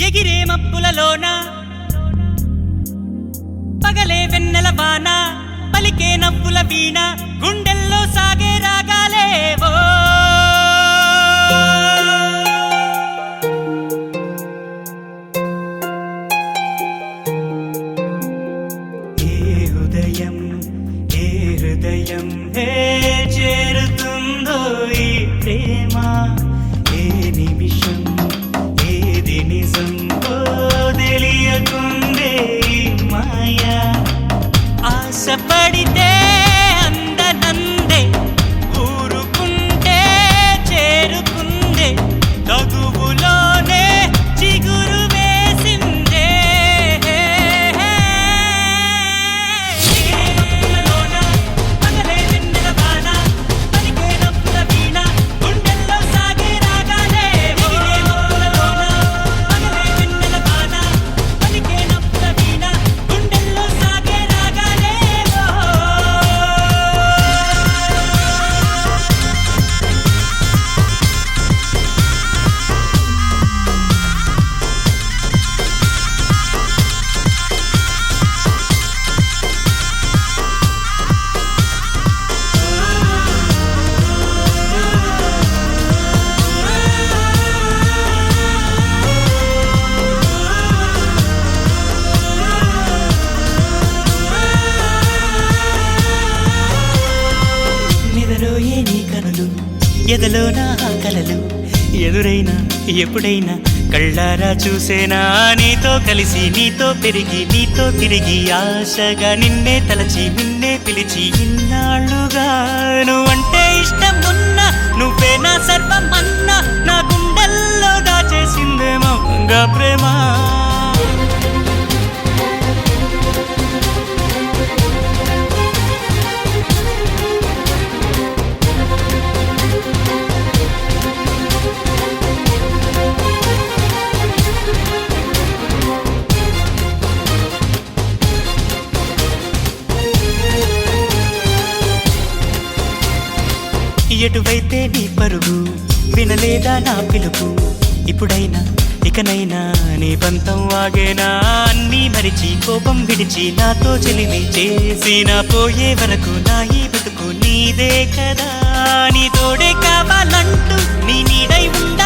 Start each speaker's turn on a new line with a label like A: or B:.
A: ఎగిరే మబ్బులలోన పగలే వెన్నెల వాన పలికే నవ్వుల వీణ గుండెల్లో సాగే రాగాలేవో ఏ ఉదయం ఏ హృదయం హే చేరుతుందో ఈ ప్రేమ ఏ నిమిషం ఏది నిజం తెలియకుందే మాయా ఆశపడితే అందనందే ఊరుకుంటే చేరుకుందే తగువులోనే చిగురు వేసిందే పగలే వెన్నెల వాన పలికే నవ్వుల వీణ గుండెల్లో సాగే రాగాలే పగలే వెన్నెల వాన పలికే నవ్వుల వీణ గుండెల్లో సాగే రాగాలే నిదరోయే నీ కనులు ఎదలో నా కలలు ఎదురైనా ఎప్పుడైనా కళ్ళారా చూసేనా నీతో కలిసి నీతో పెరిగి నీతో తిరిగి ఆశగా నిన్నే తలచి నిన్నే పిలిచి ఇన్నాళ్ళుగా నువ్వంటే ఇష్టం ఉన్నా నువ్వే నా సర్వమన్నా నా గుండెల్లో దాచేసిందేమో ప్రేమ ఎటువైతే నీ పరుగు వినలేదా నా పిలుపు ఇప్పుడైనా ఇకనైనా నీ పంతం ఆగేనా అన్నీ మరిచి కోపం విడిచి నాతో చెలిమి చేసి నా పోయే వరకు నా ఈ బతుకు నీదే కదా నీ తోడే కావాలంటూ నీ నీడై ఉండ